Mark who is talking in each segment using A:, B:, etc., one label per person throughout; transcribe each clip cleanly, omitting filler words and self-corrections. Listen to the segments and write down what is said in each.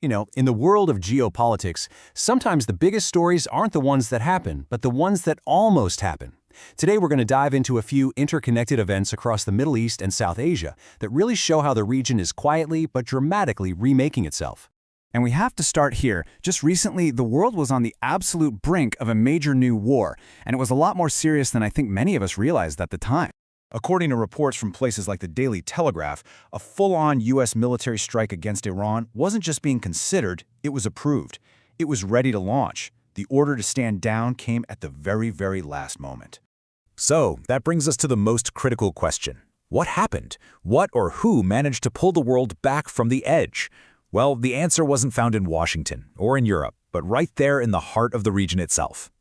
A: In the world of geopolitics, sometimes the biggest stories aren't the ones that happen, but the ones that almost happen. Today we're going to dive into a few interconnected events across the Middle East and South Asia that really show how the region is quietly but dramatically remaking itself.
B: And we have to start here. Just recently, the world was on the absolute brink of a major new war, and it was a lot more serious than I think many of us realized at the time. According to reports from places like the Daily Telegraph, a full-on U.S. military strike against Iran wasn't just being considered, it was approved. It was ready to launch. The order to stand down came at the very, very last moment.
C: So, that brings us to the most critical question. What happened? What or who managed to pull the world back from the edge? Well, the answer wasn't found in Washington or in Europe, but right there in the heart of the region itself.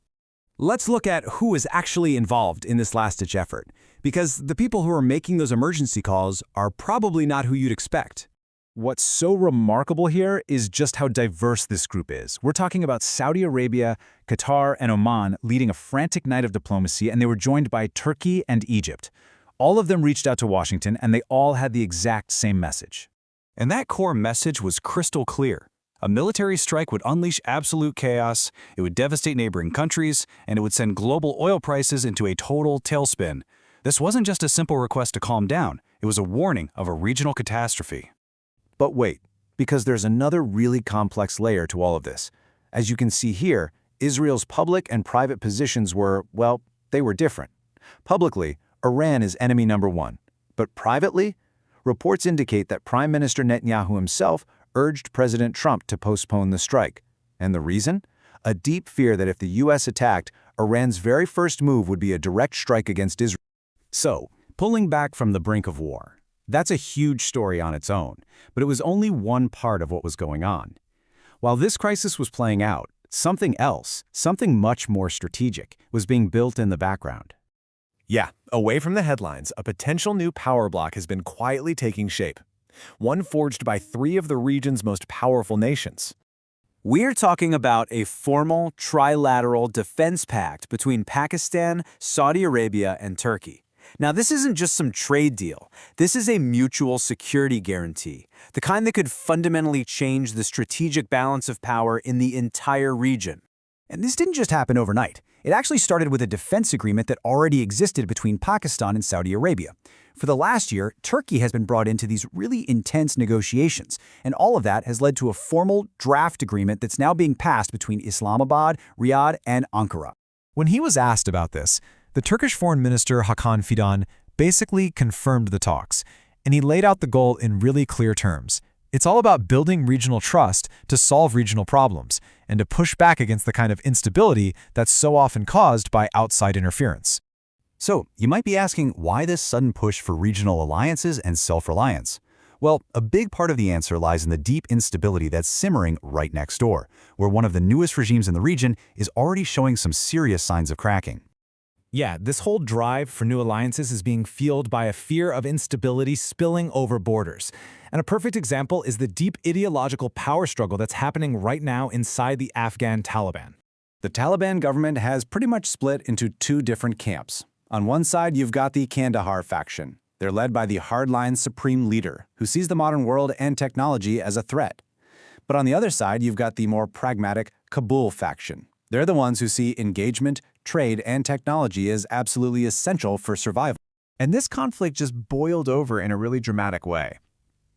A: Let's look at who is actually involved in this last-ditch effort, because the people who are making those emergency calls are probably not who you'd expect.
B: What's so remarkable here is just how diverse this group is. We're talking about Saudi Arabia, Qatar, and Oman leading a frantic night of diplomacy, and they were joined by Turkey and Egypt. All of them reached out to Washington, and they all had the exact same message.
D: And that core message was crystal clear. A military strike would unleash absolute chaos, it would devastate neighboring countries, and it would send global oil prices into a total tailspin. This wasn't just a simple request to calm down, it was a warning of a regional catastrophe.
B: But wait, because there's another really complex layer to all of this. As you can see here, Israel's public and private positions were, well, they were different. Publicly, Iran is enemy number one. But privately, reports indicate that Prime Minister Netanyahu himself urged President Trump to postpone the strike. And the reason? A deep fear that if the U.S. attacked, Iran's very first move would be a direct strike against Israel.
A: So, pulling back from the brink of war. That's a huge story on its own, but it was only one part of what was going on. While this crisis was playing out, something else, something much more strategic, was being built in the background.
E: Yeah, away from the headlines, a potential new power bloc has been quietly taking shape. One forged by three of the region's most powerful nations.
F: We're talking about a formal trilateral defense pact between Pakistan, Saudi Arabia, and Turkey. Now, this isn't just some trade deal. This is a mutual security guarantee, the kind that could fundamentally change the strategic balance of power in the entire region.
B: And this didn't just happen overnight. It actually started with a defense agreement that already existed between Pakistan and Saudi Arabia. For the last year, Turkey has been brought into these really intense negotiations, and all of that has led to a formal draft agreement that's now being passed between Islamabad, Riyadh, and Ankara.
G: When he was asked about this, the Turkish Foreign Minister Hakan Fidan basically confirmed the talks, and he laid out the goal in really clear terms. It's all about building regional trust to solve regional problems and to push back against the kind of instability that's so often caused by outside interference.
B: So, you might be asking, why this sudden push for regional alliances and self-reliance? Well, a big part of the answer lies in the deep instability that's simmering right next door, where one of the newest regimes in the region is already showing some serious signs of cracking.
G: Yeah, this whole drive for new alliances is being fueled by a fear of instability spilling over borders. And a perfect example is the deep ideological power struggle that's happening right now inside the Afghan Taliban.
B: The Taliban government has pretty much split into two different camps. On one side, you've got the Kandahar faction. They're led by the hardline supreme leader, who sees the modern world and technology as a threat. But on the other side, you've got the more pragmatic Kabul faction. They're the ones who see engagement, trade, and technology as absolutely essential for survival.
E: And this conflict just boiled over in a really dramatic way.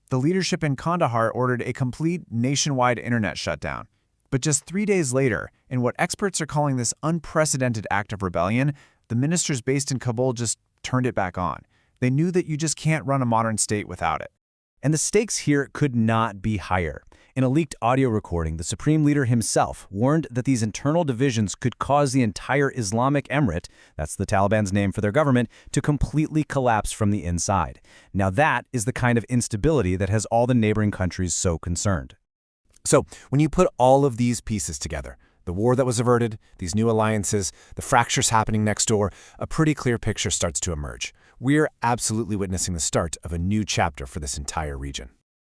E: The leadership in Kandahar ordered a complete nationwide internet shutdown. But just 3 days later, in what experts are calling this unprecedented act of rebellion, the ministers based in Kabul just turned it back on. They knew that you just can't run a modern state without it.
B: And the stakes here could not be higher. In a leaked audio recording, the supreme leader himself warned that these internal divisions could cause the entire Islamic Emirate, that's the Taliban's name for their government, to completely collapse from the inside. Now that is the kind of instability that has all the neighboring countries so concerned.
E: So, when you put all of these pieces together, the war that was averted, these new alliances, the fractures happening next door, a pretty clear picture starts to emerge. We're absolutely witnessing the start of a new chapter for this entire region.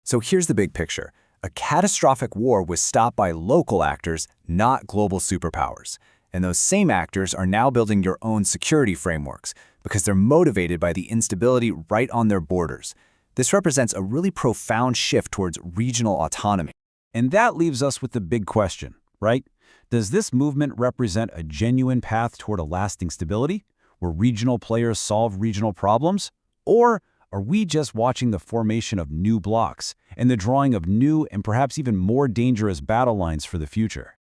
B: So here's the big picture. A catastrophic war was stopped by local actors, not global superpowers. And those same actors are now building your own security frameworks because they're motivated by the instability right on their borders. This represents a really profound shift towards regional autonomy.
C: And that leaves us with the big question, right? Does this movement represent a genuine path toward a lasting stability, where regional players solve regional problems? Or are we just watching the formation of new blocs and the drawing of new and perhaps even more dangerous battle lines for the future?